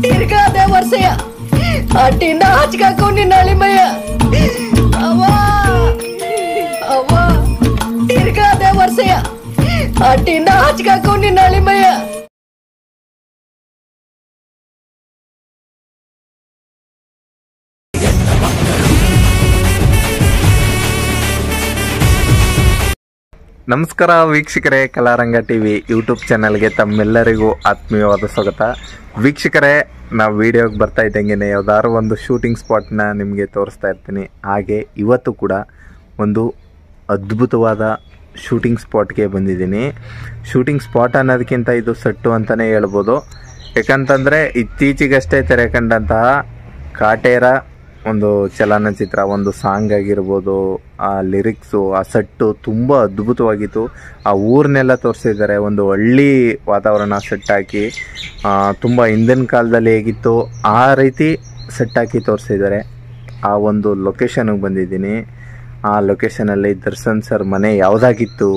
ತಿರ್ಗಾ ಅದೇ ವರ್ಷಯ ಅಟ್ಟಿಂದ ಹಚ್ಕಾಕೋ ನಿನ್ನ ಅಳಿಮಯ್ಯ. ತಿರ್ಗಾ ಅದೇ ವರ್ಷಯ ಅಟ್ಟಿಂದ ಹಚ್ಕಾಕೋ ನಿನ್ನ ಅಳಿಮಯ್ಯ. ನಮಸ್ಕಾರ ವೀಕ್ಷಕರೇ, ಕಲಾರಂಗ ಟಿವಿ ಯೂಟ್ಯೂಬ್ ಚಾನಲ್ಗೆ ತಮ್ಮೆಲ್ಲರಿಗೂ ಆತ್ಮೀಯವಾದ ಸ್ವಾಗತ. ವೀಕ್ಷಕರೇ, ನಾವು ವಿಡಿಯೋಗೆ ಬರ್ತಾ ಇದ್ದಂಗೆ ಯಾವುದಾದ್ರು ಒಂದು ಶೂಟಿಂಗ್ ಸ್ಪಾಟ್ನ ನಿಮಗೆ ತೋರಿಸ್ತಾ ಇರ್ತೀನಿ. ಹಾಗೆ ಇವತ್ತು ಕೂಡ ಒಂದು ಅದ್ಭುತವಾದ ಶೂಟಿಂಗ್ ಸ್ಪಾಟ್ಗೆ ಬಂದಿದ್ದೀನಿ. ಶೂಟಿಂಗ್ ಸ್ಪಾಟ್ ಅನ್ನೋದಕ್ಕಿಂತ ಇದು ಸೆಟ್ಟು ಅಂತಲೇ ಹೇಳ್ಬೋದು. ಯಾಕಂತಂದರೆ ಇತ್ತೀಚೆಗಷ್ಟೇ ತೆರೆ ಕಂಡಂತಹ ಕಾಟೇರ ಒಂದು ಚಲನಚಿತ್ರ, ಒಂದು ಸಾಂಗ್ ಆಗಿರ್ಬೋದು, ಆ ಲಿರಿಕ್ಸು, ಆ ಸೆಟ್ಟು ತುಂಬ ಅದ್ಭುತವಾಗಿತ್ತು. ಆ ಊರನ್ನೆಲ್ಲ ತೋರಿಸಿದ್ದಾರೆ. ಒಂದು ಹಳ್ಳಿ ವಾತಾವರಣ ಸೆಟ್ ಹಾಕಿ ತುಂಬ ಹಿಂದಿನ ಕಾಲದಲ್ಲಿ ಹೇಗಿತ್ತು ಆ ರೀತಿ ಸೆಟ್ ಹಾಕಿ ತೋರಿಸಿದ್ದಾರೆ. ಆ ಒಂದು ಲೊಕೇಶನ್ಗೆ ಬಂದಿದ್ದೀನಿ. ಆ ಲೊಕೇಶನಲ್ಲಿ ದರ್ಶನ್ ಸರ್ ಮನೆ ಯಾವುದಾಗಿತ್ತು,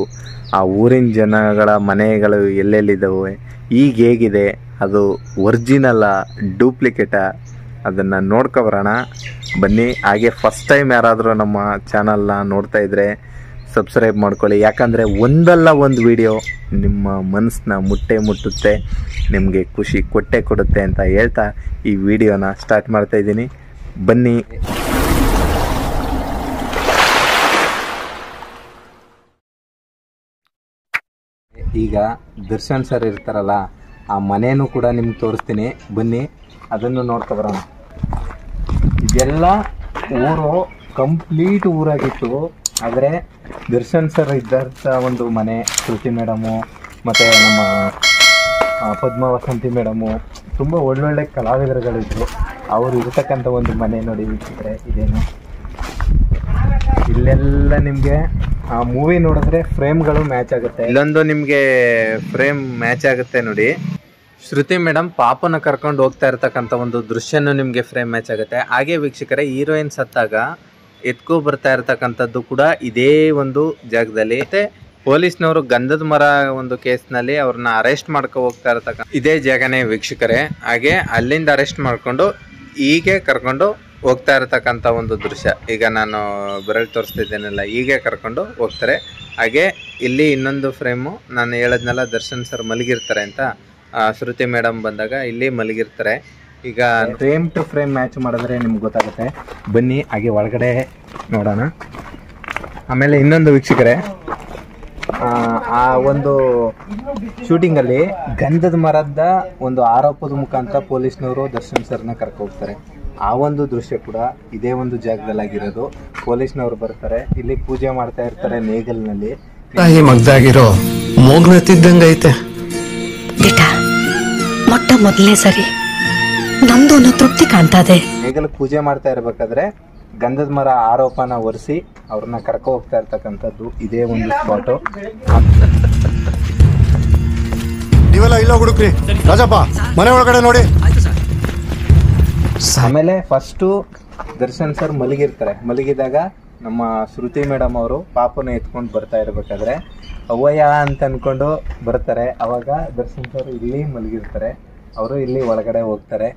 ಆ ಊರಿನ ಜನಗಳ ಮನೆಗಳು ಎಲ್ಲೆಲ್ಲಿದ್ದಾವೆ, ಈಗ ಹೇಗಿದೆ, ಅದು ಒರಿಜಿನಲ್ಲ ಡೂಪ್ಲಿಕೇಟಾ, ಅದನ್ನು ನೋಡ್ಕೊಬರೋಣ ಬನ್ನಿ. ಹಾಗೆ ಫಸ್ಟ್ ಟೈಮ್ ಯಾರಾದರೂ ನಮ್ಮ ಚಾನಲ್ನ ನೋಡ್ತಾ ಇದ್ದರೆ ಸಬ್ಸ್ಕ್ರೈಬ್ ಮಾಡ್ಕೊಳ್ಳಿ. ಯಾಕಂದರೆ ಒಂದಲ್ಲ ಒಂದು ವಿಡಿಯೋ ನಿಮ್ಮ ಮನಸ್ಸನ್ನ ಮುಟ್ಟುತ್ತೆ, ನಿಮಗೆ ಖುಷಿ ಕೊಡುತ್ತೆ ಅಂತ ಹೇಳ್ತಾ ಈ ವಿಡಿಯೋನ ಸ್ಟಾರ್ಟ್ ಮಾಡ್ತಾಯಿದ್ದೀನಿ. ಬನ್ನಿ. ಈಗ ದರ್ಶನ್ ಸರ್ ಇರ್ತಾರಲ್ಲ, ಆ ಮನೇನೂ ಕೂಡ ನಿಮ್ಗೆ ತೋರಿಸ್ತೀನಿ. ಬನ್ನಿ, ಅದನ್ನು ನೋಡ್ಕೊಬರೋಣ. ಇದೆಲ್ಲ ಊರು ಕಂಪ್ಲೀಟ್ ಊರಾಗಿತ್ತು. ಆದರೆ ದರ್ಶನ್ ಸರ್ ಇದ್ದಂಥ ಒಂದು ಮನೆ, ಶ್ರುತಿ ಮೇಡಮು ಮತ್ತು ನಮ್ಮ ಪದ್ಮ ವಸಂತಿ ಮೇಡಮು, ತುಂಬ ಒಳ್ಳೊಳ್ಳೆ ಕಲಾವಿದರುಗಳಿದ್ರು. ಅವರು ಇರತಕ್ಕಂಥ ಒಂದು ಮನೆ ನೋಡಿ ವೀಕ್ಷಕರೇ, ಇದೇನು ಇಲ್ಲೆಲ್ಲ ನಿಮಗೆ ಆ ಮೂವಿ ನೋಡಿದ್ರೆ ಫ್ರೇಮ್ಗಳು ಮ್ಯಾಚ್ ಆಗುತ್ತೆ. ಇಲ್ಲೊಂದು ನಿಮಗೆ ಫ್ರೇಮ್ ಮ್ಯಾಚ್ ಆಗುತ್ತೆ ನೋಡಿ. ಶ್ರುತಿ ಮೇಡಮ್ ಪಾಪನ ಕರ್ಕೊಂಡು ಹೋಗ್ತಾ ಇರ್ತಕ್ಕಂಥ ಒಂದು ದೃಶ್ಯನೂ ನಿಮಗೆ ಫ್ರೇಮ್ ಮ್ಯಾಚ್ ಆಗುತ್ತೆ. ಹಾಗೆ ವೀಕ್ಷಕರೇ, ಹೀರೋಯಿನ್ ಸತ್ತಾಗ ಎತ್ಕೊ ಬರ್ತಾ ಇರ್ತಕ್ಕಂಥದ್ದು ಕೂಡ ಇದೇ ಒಂದು ಜಾಗದಲ್ಲಿ. ಮತ್ತೆ ಪೊಲೀಸ್ನವರು ಗಂಧದ ಮರ ಒಂದು ಕೇಸ್ನಲ್ಲಿ ಅವ್ರನ್ನ ಅರೆಸ್ಟ್ ಮಾಡ್ಕೊ ಹೋಗ್ತಾ ಇರ್ತಕ್ಕಂಥ ಇದೇ ಜಾಗನೇ ವೀಕ್ಷಕರೇ. ಹಾಗೆ ಅಲ್ಲಿಂದ ಅರೆಸ್ಟ್ ಮಾಡಿಕೊಂಡು ಹೀಗೆ ಕರ್ಕೊಂಡು ಹೋಗ್ತಾ ಇರತಕ್ಕಂಥ ಒಂದು ದೃಶ್ಯ. ಈಗ ನಾನು ಬೆರಳು ತೋರಿಸ್ತಿದ್ದೇನಲ್ಲ, ಹೀಗೆ ಕರ್ಕೊಂಡು ಹೋಗ್ತಾರೆ. ಹಾಗೆ ಇಲ್ಲಿ ಇನ್ನೊಂದು ಫ್ರೇಮು, ನಾನು ಹೇಳದ್ನೆಲ್ಲ ದರ್ಶನ್ ಸರ್ ಮಲಗಿರ್ತಾರೆ ಅಂತ, ಶ್ರುತಿ ಮೇಡಮ್ ಬಂದಾಗ ಇಲ್ಲಿ ಮಲಗಿರ್ತಾರೆ. ಈಗ ಫ್ರೇಮ್ ಟು ಫ್ರೇಮ್ ಮ್ಯಾಚ್ ಮಾಡಿದ್ರೆ ನಿಮ್ಗೆ ಗೊತ್ತಾಗುತ್ತೆ. ಬನ್ನಿ, ಹಾಗೆ ಒಳಗಡೆ ನೋಡೋಣ. ಆಮೇಲೆ ಇನ್ನೊಂದು ವೀಕ್ಷಕರೇ, ಆ ಒಂದು ಶೂಟಿಂಗಲ್ಲಿ ಗಂಧದ ಮರದ ಒಂದು ಆರೋಪದ ಮುಖಾಂತರ ಪೊಲೀಸ್ನವರು ದರ್ಶನ್ ಸರ್ನ ಕರ್ಕೊ ಹೋಗ್ತಾರೆ. ಆ ಒಂದು ದೃಶ್ಯ ಕೂಡ ಇದೇ ಒಂದು ಜಾಗದಲ್ಲಾಗಿರೋದು. ಪೊಲೀಸ್ನವರು ಬರ್ತಾರೆ, ಇಲ್ಲಿ ಪೂಜೆ ಮಾಡ್ತಾ ಇರ್ತಾರೆ ನೇಗಲ್ನಲ್ಲಿ. ಮಗ್ದಾಗಿರೋ ಮೋಗ್ನತಿದ್ದಂಗೈತೆ. ಮೊಟ್ಟ ಮೊದಲನೇ ಸರಿ ನಮ್ದು ಒಂದು ತೃಪ್ತಿ ಕಾಣ್ತದೆ. ನೇಗಲ್ ಪೂಜೆ ಮಾಡ್ತಾ ಇರ್ಬೇಕಾದ್ರೆ ಗಂಧದ ಮರ ಆರೋಪನ ಒರೆಸಿ ಅವ್ರನ್ನ ಕರ್ಕೊ ಹೋಗ್ತಾ ಇರ್ತಕ್ಕಂಥದ್ದು ಇದೇ ಒಂದು ಸ್ಪಾಟು. ನೀವೆಲ್ಲ ಇಲ್ಲ ಹುಡುಕ್ರಿ, ರಾಜಪ್ಪ ಮನೆ ಒಳಗಡೆ ನೋಡಿ. ಆಮೇಲೆ ಫಸ್ಟು ದರ್ಶನ್ ಸರ್ ಮಲಗಿದಾಗ ನಮ್ಮ ಶ್ರುತಿ ಮೇಡಮ್ ಅವರು ಪಾಪನ ಎತ್ಕೊಂಡು ಬರ್ತಾ ಇರ್ಬೇಕಾದ್ರೆ ಅವ್ವಯ್ಯ ಅಂತ ಅನ್ಕೊಂಡು ಬರ್ತಾರೆ. ಅವಾಗ ದರ್ಶನ್ ಸರ್ ಇಲ್ಲಿ ಮಲಗಿರ್ತಾರೆ, ಅವರು ಇಲ್ಲಿ ಒಳಗಡೆ ಹೋಗ್ತಾರೆ.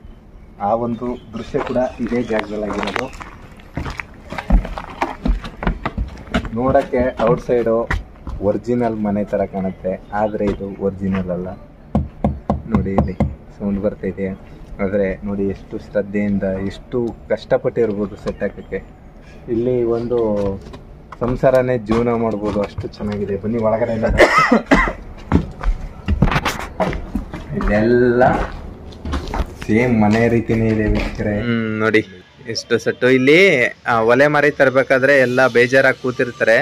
ಆ ಒಂದು ದೃಶ್ಯ ಕೂಡ ಇದೇ ಜಾಗದಲ್ಲಾಗಿರೋದು. ನೋಡೋಕ್ಕೆ ಔಟ್ಸೈಡು ಒರಿಜಿನಲ್ ಮನೆ ಥರ ಕಾಣುತ್ತೆ, ಆದರೆ ಇದು ಒರಿಜಿನಲ್ ಅಲ್ಲ. ನೋಡಿ, ಇಲ್ಲಿ ಸೌಂಡ್ ಬರ್ತೈತೆ, ಆದರೆ ನೋಡಿ ಎಷ್ಟು ಶ್ರದ್ಧೆಯಿಂದ ಎಷ್ಟು ಕಷ್ಟಪಟ್ಟಿರ್ಬೋದು ಸೆಟ್ ಹಾಕೋಕ್ಕೆ. ಇಲ್ಲಿ ಒಂದು ಸಂಸಾರನೇ ಜೀವನ ಮಾಡ್ಬೋದು, ಅಷ್ಟು ಚೆನ್ನಾಗಿದೆ. ಬನ್ನಿ ಒಳಗಡೆ. ಇಲ್ಲೆಲ್ಲ ಸೇಮ್ ಮನೆ ರೀತಿನೇ ಇದೆ ವೀಕ್ಷಕರೇ. ನೋಡಿ ಎಷ್ಟು ಸೆಟ್ಟು. ಇಲ್ಲಿ ಒಲೆ ಮಾರಿ ತರಬೇಕಾದ್ರೆ ಎಲ್ಲ ಬೇಜಾರಾಗಿ ಕೂತಿರ್ತಾರೆ.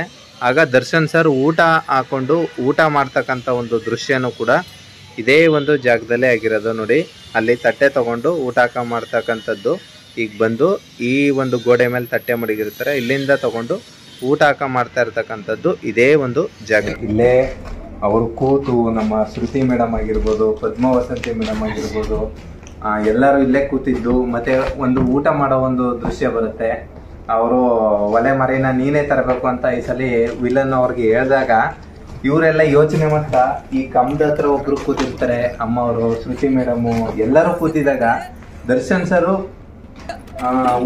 ಆಗ ದರ್ಶನ್ ಸರ್ ಊಟ ಹಾಕೊಂಡು ಊಟ ಮಾಡ್ತಕ್ಕಂಥ ಒಂದು ದೃಶ್ಯನೂ ಕೂಡ ಇದೇ ಒಂದು ಜಾಗದಲ್ಲೇ ಆಗಿರೋದು. ನೋಡಿ, ಅಲ್ಲಿ ತಟ್ಟೆ ತಗೊಂಡು ಊಟ ಮಾಡ್ತಕ್ಕಂಥದ್ದು. ಈಗ ಬಂದು ಈ ಒಂದು ಗೋಡೆ ಮೇಲೆ ತಟ್ಟೆ ಮಡಗಿರ್ತಾರೆ, ಇಲ್ಲಿಂದ ತಗೊಂಡು ಊಟ ಮಾಡ್ತಾ ಇರ್ತಕ್ಕಂಥದ್ದು ಇದೇ ಒಂದು ಜಾಗ. ಇಲ್ಲೇ ಅವರು ಕೂತು ನಮ್ಮ ಶ್ರುತಿ ಮೇಡಮ್ ಆಗಿರ್ಬೋದು, ಪದ್ಮ ವಸಂತಿ ಮೇಡಮ್ ಆಗಿರ್ಬೋದು, ಎಲ್ಲರೂ ಇಲ್ಲೇ ಕೂತಿದ್ದು. ಮತ್ತೆ ಒಂದು ಊಟ ಮಾಡೋ ಒಂದು ದೃಶ್ಯ ಬರುತ್ತೆ. ಅವರು ಒಲೆ ಮರಿನ ನೀನೇ ತರಬೇಕು ಅಂತ ಈ ಸಲ ವಿಲನ್ ಅವ್ರಿಗೆ ಹೇಳಿದಾಗ ಇವರೆಲ್ಲ ಯೋಚನೆ ಮಾಡ್ತಾ ಈ ಕಂಬದ ಹತ್ರ ಒಬ್ರು ಕೂತಿರ್ತಾರೆ, ಅಮ್ಮ ಅವರು, ಶ್ರುತಿ ಮೇಡಮು ಎಲ್ಲರೂ ಕೂತಿದಾಗ ದರ್ಶನ್ ಸರು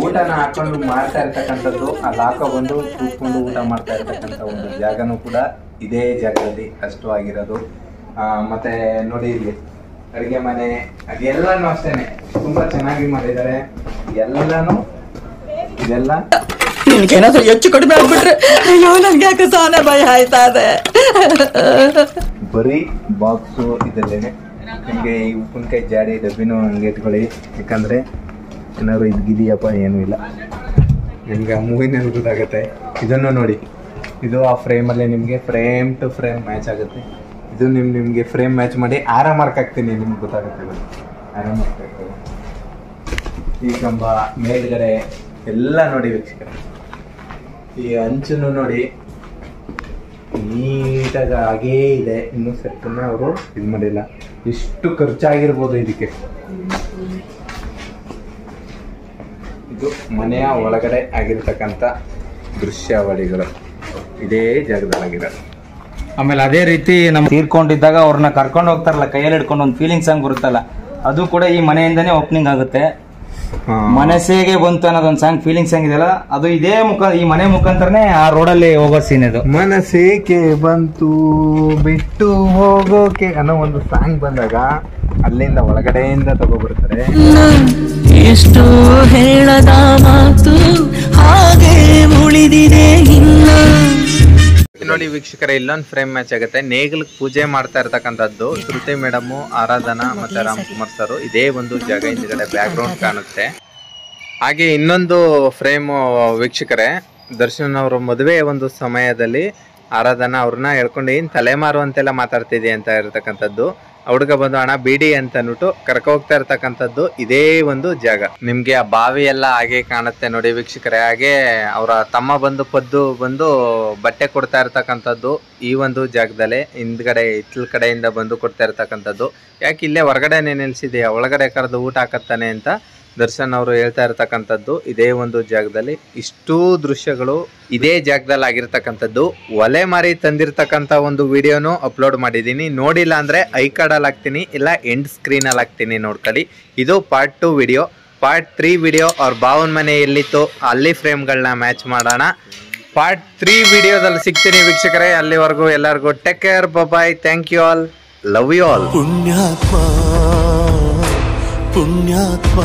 ಊಟನ ಹಾಕೊಂಡು ಮಾಡ್ತಾ ಇರ್ತಕ್ಕಂಥದ್ದು, ಅಲ್ಲಿ ಹಾಕೊಬಂದು ಕೂತ್ಕೊಂಡು ಊಟ ಮಾಡ್ತಾ ಇರ್ತಕ್ಕಂಥ ಒಂದು ಜಾಗನೂ ಕೂಡ ಇದೇ ಜಾಗದಲ್ಲಿ ಅಷ್ಟು ಆಗಿರೋದು. ಮತ್ತೆ ನೋಡಿ ಇಲ್ಲಿ ಅಡುಗೆ ಮನೆ ಅದೆಲ್ಲನೂ ಅಷ್ಟೇನೆ ತುಂಬಾ ಚೆನ್ನಾಗಿ ಮಾಡಿದ್ದಾರೆ. ಎಲ್ಲಾನು ಇದೆಲ್ಲ ನಿನ್ಗೇನಾದ್ರೂ ಹೆಚ್ಚು ಕಡಿಮೆ ಆಗ್ಬಿಟ್ರೆ ಅಯ್ಯೋ ನನ್ಗೆ ಯಾಕೆ ಸಾನೆ ಭಯ ಆಯ್ತಾ ಇದೆ. ಬರೀ ಬಾಕ್ಸು ಇದಲ್ಲೇನೆ. ನಿಮಗೆ ಈ ಉಪ್ಪಿನಕಾಯಿ ಜಾಡಿ ಡಬ್ಬಿನೂ ಹಂಗೆ ಇಟ್ಕೊಳ್ಳಿ, ಯಾಕಂದ್ರೆ ಏನಾದ್ರು ಇದ್ಗಿದೆಯಪ್ಪ ಏನೂ ಇಲ್ಲ, ನಿಮ್ಗೆ ಆ ಮೂವಿನಲ್ಲಿ ಗೊತ್ತಾಗುತ್ತೆ. ಇದನ್ನು ನೋಡಿ, ಇದು ಆ ಫ್ರೇಮಲ್ಲೇ ನಿಮಗೆ ಫ್ರೇಮ್ ಟು ಫ್ರೇಮ್ ಮ್ಯಾಚ್ ಆಗುತ್ತೆ. ಇದು ನಿಮಗೆ ಫ್ರೇಮ್ ಮ್ಯಾಚ್ ಮಾಡಿ ಆರಾಮಾರ್ಕ್ ಹಾಕ್ತೀನಿ, ನಿಮ್ಗೆ ಗೊತ್ತಾಗುತ್ತೆ. ಆರಾಮಾರ್ಕ್ ಹಾಕ್ತದೆ. ಈ ಕಂಬ ಮೇಲ್ಗಡೆ ಎಲ್ಲ ನೋಡಿ ವೀಕ್ಷಕರೇ, ಈ ಅಂಚನ್ನು ನೋಡಿ ನೀಟಾಗಿ ಹಾಗೇ ಇದೆ. ಇನ್ನು ಸೆಟ್ಟನ್ನ ಅವರು ಇದು ಮಾಡಿಲ್ಲ. ಎಷ್ಟು ಖರ್ಚಾಗಿರ್ಬೋದು ಇದಕ್ಕೆ. ಇದು ಮನೆಯ ಒಳಗಡೆ ಆಗಿರ್ತಕ್ಕಂಥ ದೃಶ್ಯಾವಳಿಗಳು ಇದೇ ಜಾಗದಲ್ಲಾಗಿರೋದು. ಆಮೇಲೆ ಅದೇ ರೀತಿ ನಮ್ ತೀರ್ಕೊಂಡಿದ್ದಾಗ ಅವ್ರನ್ನ ಕರ್ಕೊಂಡು ಹೋಗ್ತಾರಲ್ಲ, ಕೈಯಲ್ಲಿ ಹಿಡ್ಕೊಂಡು ಒಂದು ಫೀಲಿಂಗ್ಸ್ ಹಂಗ್ ಬರುತ್ತಲ್ಲ, ಅದು ಕೂಡ ಈ ಮನೆಯಿಂದಾನೇ ಓಪನಿಂಗ್ ಆಗುತ್ತೆ. ಮನಸ್ಸಿಗೆ ಬಂತು ಅನ್ನೋದೊಂದು ಸಾಂಗ್ ಫೀಲಿಂಗ್ಸ್ ಹೆಂಗಿದೆಯಲ್ಲ, ಅದು ಇದೇ ಈ ಮನೆ ಮುಖಾಂತರನೇ ಆ ರೋಡಲ್ಲಿ ಹೋಗೋ ಸೀನ್ ಇದು. ಮನಸ್ಸೇಕೆ ಬಂತು ಬಿಟ್ಟು ಹೋಗೋಕೆ ಅನ್ನೋ ಒಂದು ಸಾಂಗ್ ಬಂದಾಗ ಅಲ್ಲಿಂದ ಒಳಗಡೆಯಿಂದ ತಗೋಬರ್ತಾರೆ. ಎಷ್ಟು ಹೇಳದ ಮಾತು ಹಾಗೆ ಉಳಿದಿದೆ ಇನ್ನ. ನೋಡಿ ವೀಕ್ಷಕರೇ, ಇಲ್ಲೊಂದು ಫ್ರೇಮ್ ಮ್ಯಾಚ್ ಆಗುತ್ತೆ. ನೇಗಿಲಿಗೆ ಪೂಜೆ ಮಾಡ್ತಾ ಇರ್ತಕ್ಕಂಥದ್ದು ಶ್ರುತಿ ಮೇಡಮು, ಆರಾಧನಾ ಮತ್ತೆ ರಾಮ್ಕುಮಾರ್ ಸರ್. ಇದೇ ಒಂದು ಜಾಗ ಹಿಂದ್ಗಡೆ ಬ್ಯಾಕ್ ಗ್ರೌಂಡ್ ಕಾಣುತ್ತೆ. ಹಾಗೆ ಇನ್ನೊಂದು ಫ್ರೇಮು ವೀಕ್ಷಕರೇ, ದರ್ಶನ್ ಅವರು ಮದುವೆ ಒಂದು ಸಮಯದಲ್ಲಿ ಆರಾಧನಾ ಅವ್ರನ್ನ ಹೇಳ್ಕೊಂಡು ಏನ್ ತಲೆಮಾರು ಅಂತೆಲ್ಲ ಮಾತಾಡ್ತಿದೆ ಅಂತ ಇರ್ತಕ್ಕಂಥದ್ದು. ಹುಡುಗ ಬಂದು ಹಣ ಬಿಡಿ ಅಂತ ಅಂದ್ಬಿಟ್ಟು ಕರ್ಕ ಹೋಗ್ತಾ ಇರ್ತಕ್ಕಂಥದ್ದು ಇದೇ ಒಂದು ಜಾಗ. ನಿಮ್ಗೆ ಆ ಬಾವಿ ಎಲ್ಲ ಹಾಗೆ ಕಾಣುತ್ತೆ ನೋಡಿ ವೀಕ್ಷಕರೇ. ಹಾಗೆ ಅವರ ತಮ್ಮ ಪದ್ದು ಬಂದು ಬಟ್ಟೆ ಕೊಡ್ತಾ ಇರ್ತಕ್ಕಂಥದ್ದು ಈ ಒಂದು ಜಾಗದಲ್ಲೇ. ಹಿಂದ್ಗಡೆ ಹಿತ್ತಲ ಕಡೆಯಿಂದ ಬಂದು ಕೊಡ್ತಾ ಇರ್ತಕ್ಕಂಥದ್ದು. ಯಾಕೆ ಇಲ್ಲೇ ಹೊರಗಡೆನೆ ನಿಲ್ಸಿದೆಯಾ, ಒಳಗಡೆ ಕರೆದು ಊಟ ಹಾಕತ್ತಾನೆ ಅಂತ ದರ್ಶನ್ ಅವರು ಹೇಳ್ತಾ ಇರ್ತಕ್ಕಂಥದ್ದು ಇದೇ ಒಂದು ಜಾಗದಲ್ಲಿ. ಇಷ್ಟೂ ದೃಶ್ಯಗಳು ಇದೇ ಜಾಗದಲ್ಲಿ ಆಗಿರ್ತಕ್ಕಂಥದ್ದು. ಒಲೆ ಮಾರಿ ತಂದಿರ್ತಕ್ಕಂಥ ಒಂದು ವಿಡಿಯೋನು ಅಪ್ಲೋಡ್ ಮಾಡಿದ್ದೀನಿ. ನೋಡಿಲ್ಲ ಅಂದ್ರೆ ಐ ಕಾರ್ಡಲ್ಲಿ ಹಾಕ್ತೀನಿ, ಇಲ್ಲ ಎಂಡ್ ಸ್ಕ್ರೀನಲ್ಲಿ ಹಾಕ್ತೀನಿ, ನೋಡ್ಕೊಳ್ಳಿ. ಇದು ಪಾರ್ಟ್ 2 ವಿಡಿಯೋ. ಪಾರ್ಟ್ 3 ವಿಡಿಯೋ ಅವ್ರ ಭಾವನ ಮನೆ ಎಲ್ಲಿತ್ತು ಅಲ್ಲಿ ಫ್ರೇಮ್ಗಳನ್ನ ಮ್ಯಾಚ್ ಮಾಡೋಣ. ಪಾರ್ಟ್ 3 ವಿಡಿಯೋದಲ್ಲಿ ಸಿಗ್ತೀನಿ ವೀಕ್ಷಕರೇ. ಅಲ್ಲಿವರೆಗೂ ಎಲ್ಲರಿಗೂ take care, bye, thank you all, love you all. ಪುಣ್ಯಾತ್ಮ ಪುಣ್ಯಾತ್ಮ